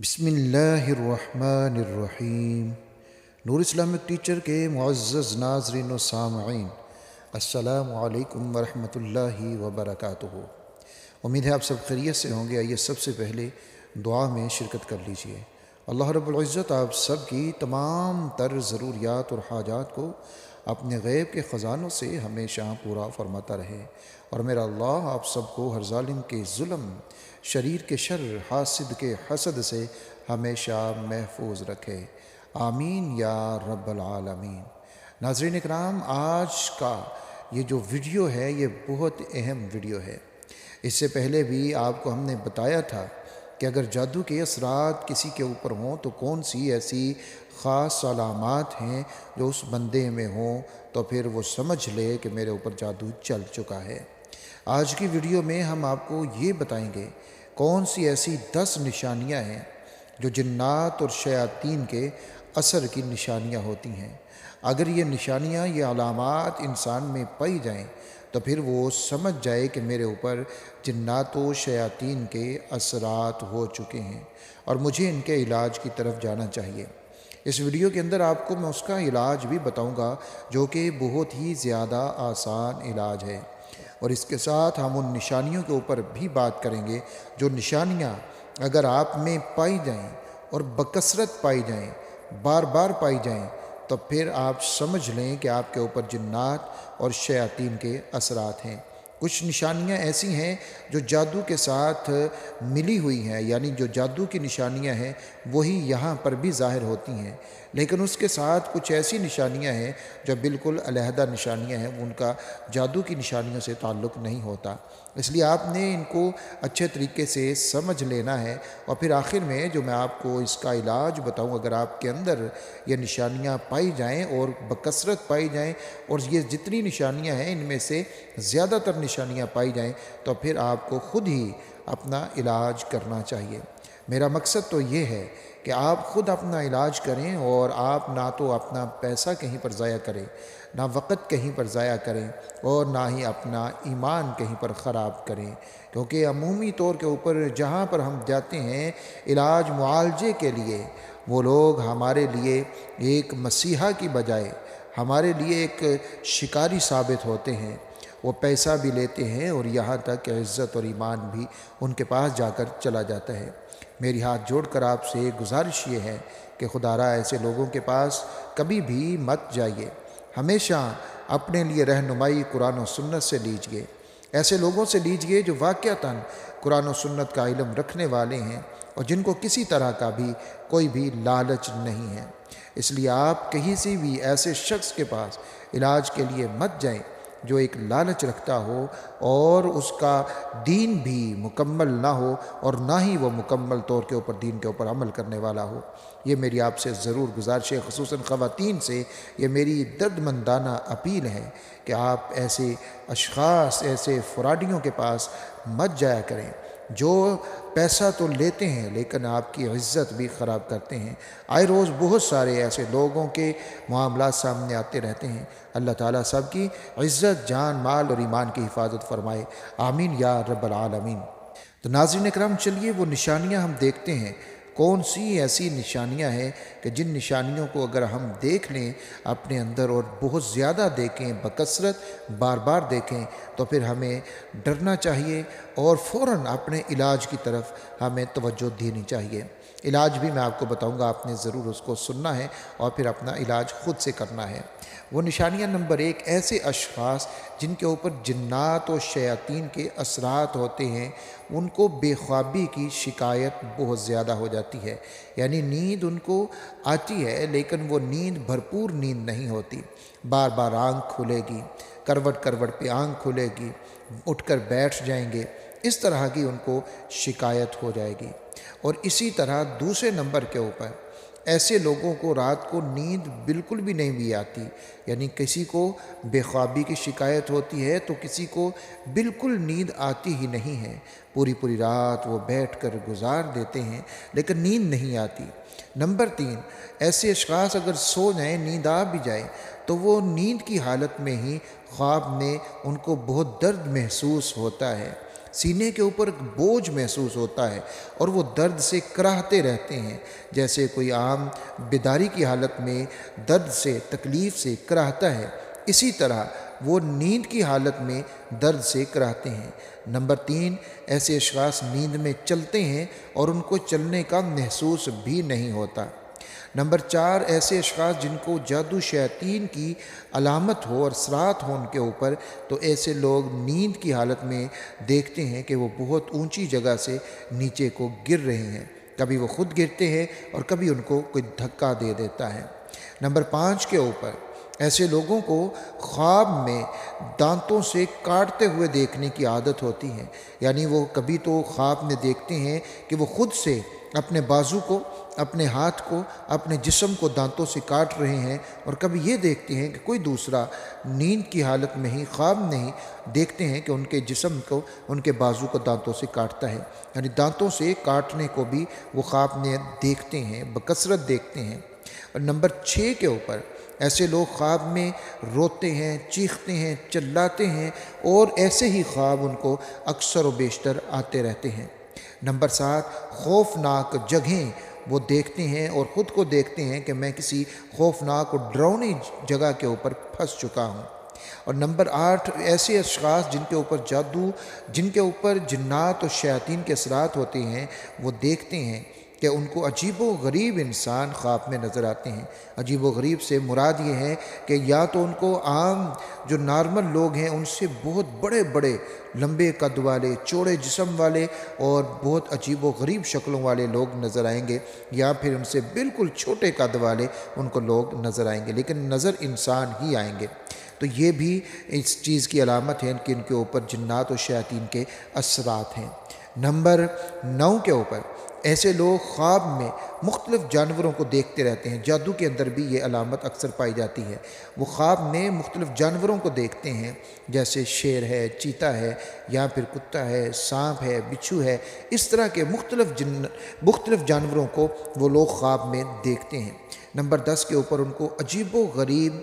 بسم اللہ الرحمن الرحیم۔ نور اسلامک ٹیچر کے معزز ناظرین و سامعین، السلام علیکم ورحمۃ اللہ وبرکاتہ۔ امید ہے آپ سب خیریت سے ہوں گے۔ آئیے سب سے پہلے دعا میں شرکت کر لیجئے۔ اللہ رب العزت آپ سب کی تمام تر ضروریات اور حاجات کو اپنے غیب کے خزانوں سے ہمیشہ پورا فرماتا رہے، اور میرا اللہ آپ سب کو ہر ظالم کے ظلم، شریر کے شر، حاسد کے حسد سے ہمیشہ محفوظ رکھے، آمین یا رب العالمین۔ ناظرین اکرام، آج کا یہ جو ویڈیو ہے یہ بہت اہم ویڈیو ہے۔ اس سے پہلے بھی آپ کو ہم نے بتایا تھا کہ اگر جادو کے اثرات کسی کے اوپر ہوں تو کون سی ایسی خاص علامات ہیں جو اس بندے میں ہوں تو پھر وہ سمجھ لے کہ میرے اوپر جادو چل چکا ہے۔ آج کی ویڈیو میں ہم آپ کو یہ بتائیں گے کون سی ایسی 10 نشانیاں ہیں جو جنات اور شیاطین کے اثر کی نشانیاں ہوتی ہیں۔ اگر یہ نشانیاں، یہ علامات انسان میں پائی جائیں تو پھر وہ سمجھ جائے کہ میرے اوپر جنات و شیاطین کے اثرات ہو چکے ہیں اور مجھے ان کے علاج کی طرف جانا چاہیے۔ اس ویڈیو کے اندر آپ کو میں اس کا علاج بھی بتاؤں گا جو کہ بہت ہی زیادہ آسان علاج ہے، اور اس کے ساتھ ہم ان نشانیوں کے اوپر بھی بات کریں گے جو نشانیاں اگر آپ میں پائی جائیں اور بکثرت پائی جائیں، بار بار پائی جائیں، تو پھر آپ سمجھ لیں کہ آپ کے اوپر جنات اور شیاطین کے اثرات ہیں۔ کچھ نشانیاں ایسی ہیں جو جادو کے ساتھ ملی ہوئی ہیں، یعنی جو جادو کی نشانیاں ہیں وہی یہاں پر بھی ظاہر ہوتی ہیں، لیکن اس کے ساتھ کچھ ایسی نشانیاں ہیں جو بالکل علیحدہ نشانیاں ہیں، ان کا جادو کی نشانیوں سے تعلق نہیں ہوتا۔ اس لیے آپ نے ان کو اچھے طریقے سے سمجھ لینا ہے، اور پھر آخر میں جو میں آپ کو اس کا علاج بتاؤں، اگر آپ کے اندر یہ نشانیاں پائی جائیں اور بکثرت پائی جائیں، اور یہ جتنی نشانیاں ہیں ان میں سے زیادہ تر نشانیاں پائی جائیں، تو پھر آپ کو خود ہی اپنا علاج کرنا چاہیے۔ میرا مقصد تو یہ ہے کہ آپ خود اپنا علاج کریں، اور آپ نہ تو اپنا پیسہ کہیں پر ضائع کریں، نہ وقت کہیں پر ضائع کریں، اور نہ ہی اپنا ایمان کہیں پر خراب کریں، کیونکہ عمومی طور کے اوپر جہاں پر ہم جاتے ہیں علاج معالجے کے لیے، وہ لوگ ہمارے لیے ایک مسیحا کی بجائے ہمارے لیے ایک شکاری ثابت ہوتے ہیں۔ وہ پیسہ بھی لیتے ہیں، اور یہاں تک کہ عزت اور ایمان بھی ان کے پاس جا کر چلا جاتا ہے۔ میری ہاتھ جوڑ کر آپ سے گزارش یہ ہے کہ خدا را ایسے لوگوں کے پاس کبھی بھی مت جائیے، ہمیشہ اپنے لیے رہنمائی قرآن و سنت سے لیجئے، ایسے لوگوں سے لیجئے جو واقعتاً قرآن و سنت کا علم رکھنے والے ہیں اور جن کو کسی طرح کا بھی کوئی بھی لالچ نہیں ہے۔ اس لیے آپ کہیں سے بھی ایسے شخص کے پاس علاج کے لیے مت جائیں جو ایک لالچ رکھتا ہو اور اس کا دین بھی مکمل نہ ہو، اور نہ ہی وہ مکمل طور کے اوپر دین کے اوپر عمل کرنے والا ہو۔ یہ میری آپ سے ضرور گزارش ہے، خصوصاً خواتین سے یہ میری درد مندانہ اپیل ہے کہ آپ ایسے اشخاص، ایسے فراڈیوں کے پاس مت جایا کریں جو پیسہ تو لیتے ہیں لیکن آپ کی عزت بھی خراب کرتے ہیں۔ آئے روز بہت سارے ایسے لوگوں کے معاملات سامنے آتے رہتے ہیں۔ اللہ تعالیٰ سب کی عزت، جان، مال اور ایمان کی حفاظت فرمائے، آمین یا رب العالمین۔ تو ناظرین اکرام، چلیے وہ نشانیاں ہم دیکھتے ہیں۔ کون سی ایسی نشانیاں ہیں کہ جن نشانیوں کو اگر ہم دیکھ لیں اپنے اندر، اور بہت زیادہ دیکھیں، بکثرت بار بار دیکھیں، تو پھر ہمیں ڈرنا چاہیے اور فوراً اپنے علاج کی طرف ہمیں توجہ دینی چاہیے۔ علاج بھی میں آپ کو بتاؤں گا، آپ نے ضرور اس کو سننا ہے اور پھر اپنا علاج خود سے کرنا ہے۔ وہ نشانیاں نمبر 1، ایسے اشخاص جن کے اوپر جنات و شیاطین کے اثرات ہوتے ہیں، ان کو بے خوابی کی شکایت بہت زیادہ ہو جاتی ہے، یعنی نیند ان کو آتی ہے لیکن وہ نیند بھرپور نیند نہیں ہوتی، بار بار آنکھ کھلے گی، کروٹ کروٹ پہ آنکھ کھلے گی، اٹھ کر بیٹھ جائیں گے، اس طرح کی ان کو شکایت ہو جائے گی۔ اور اسی طرح دوسرے نمبر کے اوپر ایسے لوگوں کو رات کو نیند بالکل بھی نہیں بھی آتی، یعنی کسی کو بے خوابی کی شکایت ہوتی ہے تو کسی کو بالکل نیند آتی ہی نہیں ہے، پوری پوری رات وہ بیٹھ کر گزار دیتے ہیں لیکن نیند نہیں آتی۔ نمبر 3، ایسے اشخاص اگر سو جائیں، نیند آ بھی جائے، تو وہ نیند کی حالت میں ہی خواب میں ان کو بہت درد محسوس ہوتا ہے، سینے کے اوپر ایک بوجھ محسوس ہوتا ہے اور وہ درد سے کراہتے رہتے ہیں، جیسے کوئی عام بیداری کی حالت میں درد سے تکلیف سے کراہتا ہے، اسی طرح وہ نیند کی حالت میں درد سے کراہتے ہیں۔ نمبر 3، ایسے اشخاص نیند میں چلتے ہیں اور ان کو چلنے کا محسوس بھی نہیں ہوتا۔ نمبر 4، ایسے اشخاص جن کو جادو شیاطین کی علامت ہو اور اثرات ہو ان کے اوپر، تو ایسے لوگ نیند کی حالت میں دیکھتے ہیں کہ وہ بہت اونچی جگہ سے نیچے کو گر رہے ہیں، کبھی وہ خود گرتے ہیں اور کبھی ان کو کوئی دھکا دے دیتا ہے۔ نمبر 5 کے اوپر، ایسے لوگوں کو خواب میں دانتوں سے کاٹتے ہوئے دیکھنے کی عادت ہوتی ہے، یعنی وہ کبھی تو خواب میں دیکھتے ہیں کہ وہ خود سے اپنے بازو کو، اپنے ہاتھ کو، اپنے جسم کو دانتوں سے کاٹ رہے ہیں، اور کبھی یہ دیکھتے ہیں کہ کوئی دوسرا نیند کی حالت میں ہی، خواب میں ہی دیکھتے ہیں کہ ان کے جسم کو، ان کے بازو کو دانتوں سے کاٹتا ہے، یعنی دانتوں سے کاٹنے کو بھی وہ خواب میں دیکھتے ہیں، بکثرت دیکھتے ہیں۔ اور نمبر 6 کے اوپر، ایسے لوگ خواب میں روتے ہیں، چیختے ہیں، چلاتے ہیں، اور ایسے ہی خواب ان کو اکثر و بیشتر آتے رہتے ہیں۔ نمبر 7، خوفناک جگہیں وہ دیکھتے ہیں اور خود کو دیکھتے ہیں کہ میں کسی خوفناک اور ڈراؤنی جگہ کے اوپر پھنس چکا ہوں۔ اور نمبر 8، ایسے اشخاص جن کے اوپر جادو، جن کے اوپر جنات اور شیاطین کے اثرات ہوتے ہیں، وہ دیکھتے ہیں کہ ان کو عجیب و غریب انسان خواب میں نظر آتے ہیں۔ عجیب و غریب سے مراد یہ ہے کہ یا تو ان کو عام جو نارمل لوگ ہیں ان سے بہت بڑے بڑے لمبے قد والے، چوڑے جسم والے اور بہت عجیب و غریب شکلوں والے لوگ نظر آئیں گے، یا پھر ان سے بالکل چھوٹے قد والے ان کو لوگ نظر آئیں گے، لیکن نظر انسان ہی آئیں گے۔ تو یہ بھی اس چیز کی علامت ہے کہ ان کے اوپر جنات و شیاطین کے اثرات ہیں۔ نمبر 9 کے اوپر، ایسے لوگ خواب میں مختلف جانوروں کو دیکھتے رہتے ہیں۔ جادو کے اندر بھی یہ علامت اکثر پائی جاتی ہے، وہ خواب میں مختلف جانوروں کو دیکھتے ہیں، جیسے شیر ہے، چیتا ہے، یا پھر کتا ہے، سانپ ہے، بچھو ہے، اس طرح کے مختلف جانوروں کو وہ لوگ خواب میں دیکھتے ہیں۔ نمبر 10 کے اوپر، ان کو عجیب و غریب،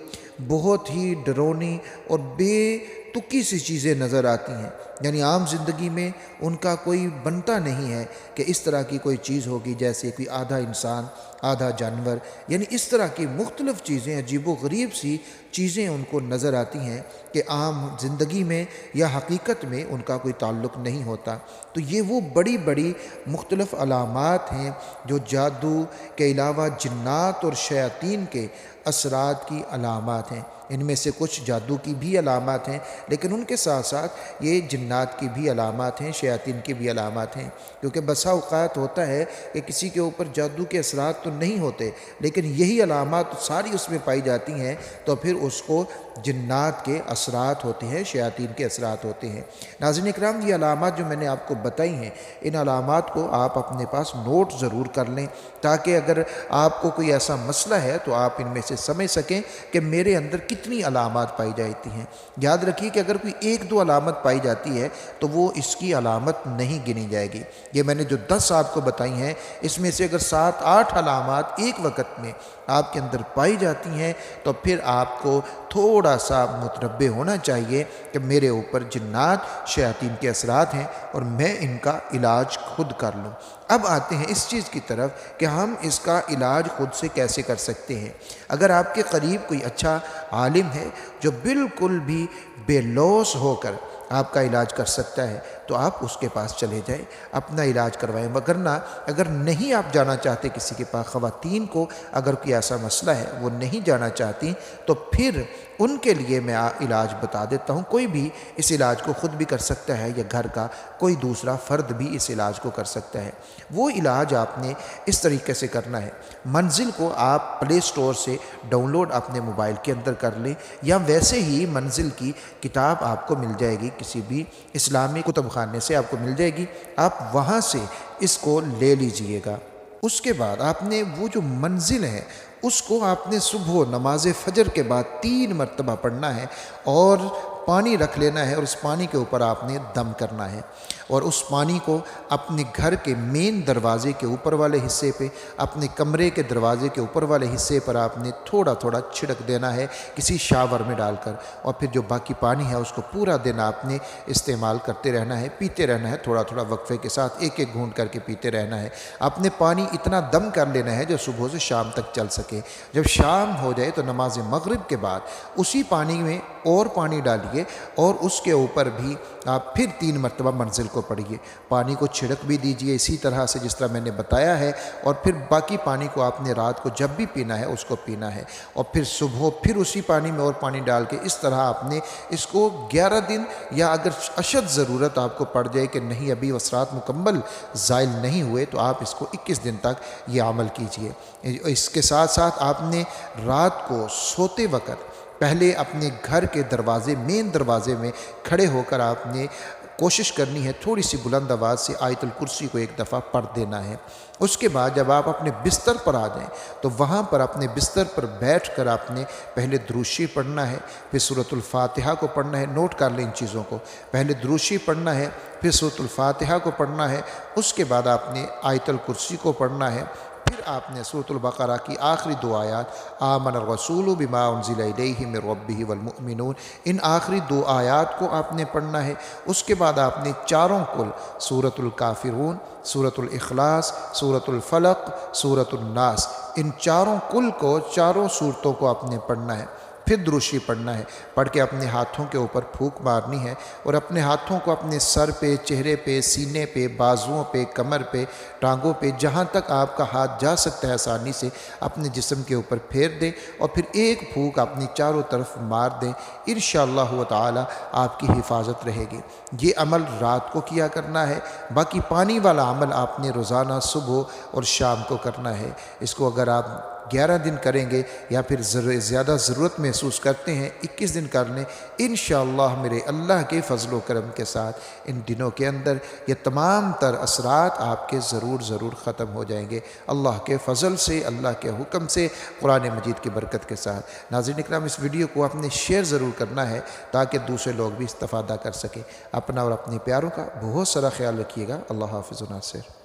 بہت ہی ڈرونی اور بے تکی سی چیزیں نظر آتی ہیں، یعنی عام زندگی میں ان کا کوئی بنتا نہیں ہے کہ اس طرح کی کوئی چیز ہوگی، جیسے کوئی آدھا انسان آدھا جانور، یعنی اس طرح کی مختلف چیزیں، عجیب و غریب سی چیزیں ان کو نظر آتی ہیں کہ عام زندگی میں یا حقیقت میں ان کا کوئی تعلق نہیں ہوتا۔ تو یہ وہ بڑی بڑی مختلف علامات ہیں جو جادو کے علاوہ جنات اور شیاطین کے اثرات کی علامات ہیں۔ ان میں سے کچھ جادو کی بھی علامات ہیں، لیکن ان کے ساتھ ساتھ یہ جنات کی بھی علامات ہیں، شیاطین کی بھی علامات ہیں، کیونکہ بسا اوقات ہوتا ہے کہ کسی کے اوپر جادو کے اثرات تو نہیں ہوتے، لیکن یہی علامات ساری اس میں پائی جاتی ہیں، تو پھر اس کو جنات کے اثرات ہوتے ہیں، شیاطین کے اثرات ہوتے ہیں۔ ناظرین اکرام، یہ علامات جو میں نے آپ کو بتائی ہیں، ان علامات کو آپ اپنے پاس نوٹ ضرور کر لیں، تاکہ اگر آپ کو کوئی ایسا مسئلہ ہے تو آپ ان میں سے سمجھ سکیں کہ میرے اندر کتنی علامات پائی جاتی ہیں۔ یاد رکھیے کہ اگر کوئی 1-2 علامت پائی جاتی ہے تو وہ اس کی علامت نہیں گنی جائے گی۔ یہ میں نے جو 10 آپ کو بتائی ہیں، اس میں سے اگر 7-8 علامات ایک وقت میں آپ کے اندر پائی جاتی ہیں تو پھر آپ کو تھوڑا سا متنبہ ہونا چاہیے کہ میرے اوپر جنات شیاطین کے اثرات ہیں اور میں ان کا علاج خود کر لوں۔ اب آتے ہیں اس چیز کی طرف کہ ہم اس کا علاج خود سے کیسے کر سکتے ہیں۔ اگر آپ کے قریب کوئی اچھا عالم ہے جو بالکل بھی بے لوث ہو کر آپ کا علاج کر سکتا ہے تو آپ اس کے پاس چلے جائیں، اپنا علاج کروائیں، وگرنہ اگر نہیں آپ جانا چاہتے کسی کے پاس، خواتین کو اگر کوئی ایسا مسئلہ ہے وہ نہیں جانا چاہتی، تو پھر ان کے لیے میں علاج بتا دیتا ہوں۔ کوئی بھی اس علاج کو خود بھی کر سکتا ہے یا گھر کا کوئی دوسرا فرد بھی اس علاج کو کر سکتا ہے۔ وہ علاج آپ نے اس طریقے سے کرنا ہے، منزل کو آپ پلے سٹور سے ڈاؤن لوڈ اپنے موبائل کے اندر کر لیں، یا ویسے ہی منزل کی کتاب آپ کو مل جائے گی، کسی بھی اسلامی کتب خانے سے آپ کو مل جائے گی، آپ وہاں سے اس کو لے لیجئے گا۔ اس کے بعد آپ نے وہ جو منزل ہے اس کو آپ نے صبح نماز فجر کے بعد 3 مرتبہ پڑھنا ہے، اور پانی رکھ لینا ہے اور اس پانی کے اوپر آپ نے دم کرنا ہے، اور اس پانی کو اپنے گھر کے مین دروازے کے اوپر والے حصے پہ، اپنے کمرے کے دروازے کے اوپر والے حصے پر آپ نے تھوڑا تھوڑا چھڑک دینا ہے کسی شاور میں ڈال کر، اور پھر جو باقی پانی ہے اس کو پورا دن آپ نے استعمال کرتے رہنا ہے، پیتے رہنا ہے، تھوڑا تھوڑا وقفے کے ساتھ ایک ایک گھونٹ کر کے پیتے رہنا ہے۔ آپ نے پانی اتنا دم کر لینا ہے جو صبح سے شام تک چل سکے۔ جب شام ہو جائے تو نماز مغرب کے بعد اسی پانی میں اور پانی ڈالیے اور اس کے اوپر بھی آپ پھر 3 مرتبہ منزل کو پڑھیے، پانی کو چھڑک بھی دیجئے اسی طرح سے جس طرح میں نے بتایا ہے، اور پھر باقی پانی کو آپ نے رات کو جب بھی پینا ہے اس کو پینا ہے، اور پھر صبح پھر اسی پانی میں اور پانی ڈال کے اس طرح آپ نے اس کو 11 دن، یا اگر اشد ضرورت آپ کو پڑ جائے کہ نہیں ابھی وسرات مکمل زائل نہیں ہوئے تو آپ اس کو 21 دن تک یہ عمل کیجئے۔ اس کے ساتھ ساتھ آپ نے رات کو سوتے وقت پہلے اپنے گھر کے دروازے، مین دروازے میں کھڑے ہو کر آپ نے کوشش کرنی ہے تھوڑی سی بلند آواز سے آیت الکرسی کو ایک دفعہ پڑھ دینا ہے۔ اس کے بعد جب آپ اپنے بستر پر آ جائیں تو وہاں پر اپنے بستر پر بیٹھ کر آپ نے پہلے درود شریف پڑھنا ہے، پھر سورۃ الفاتحہ کو پڑھنا ہے۔ نوٹ کر لیں ان چیزوں کو، پہلے درود شریف پڑھنا ہے، پھر سورۃ الفاتحہ کو پڑھنا ہے، اس کے بعد آپ نے آیت الکرسی کو پڑھنا ہے، پھر آپ نے سورۃ البقرہ کی آخری 2 آیات آمن الرسول بما انزل الیہ من ربہ والمؤمنون، ان آخری 2 آیات کو آپ نے پڑھنا ہے۔ اس کے بعد آپ نے چاروں کل سورۃ الکافرون، سورۃ الاخلاص، سورۃ الفلق، سورۃ الناس، ان چاروں کل کو، چاروں صورتوں کو آپ نے پڑھنا ہے، پھر درود شریف پڑھنا ہے، پڑھ کے اپنے ہاتھوں کے اوپر پھونک مارنی ہے، اور اپنے ہاتھوں کو اپنے سر پہ، چہرے پہ، سینے پہ، بازوؤں پہ، کمر پہ، ٹانگوں پہ، جہاں تک آپ کا ہاتھ جا سکتا ہے آسانی سے اپنے جسم کے اوپر پھیر دیں، اور پھر ایک پھونک اپنی چاروں طرف مار دیں۔ انشاءاللہ تعالی آپ کی حفاظت رہے گی۔ یہ عمل رات کو کیا کرنا ہے، باقی پانی والا عمل آپ نے روزانہ صبح اور شام کو کرنا ہے۔ اس کو اگر آپ 11 دن کریں گے یا پھر زیادہ ضرورت محسوس کرتے ہیں 21 دن کر لیں، انشاءاللہ میرے اللہ کے فضل و کرم کے ساتھ ان دنوں کے اندر یہ تمام تر اثرات آپ کے ضرور ختم ہو جائیں گے، اللہ کے فضل سے، اللہ کے حکم سے، قرآن مجید کی برکت کے ساتھ۔ ناظرین اکرام، اس ویڈیو کو آپ نے شیئر ضرور کرنا ہے تاکہ دوسرے لوگ بھی استفادہ کر سکیں۔ اپنا اور اپنے پیاروں کا بہت سارا خیال رکھیے گا۔ اللہ حافظ و ناصر۔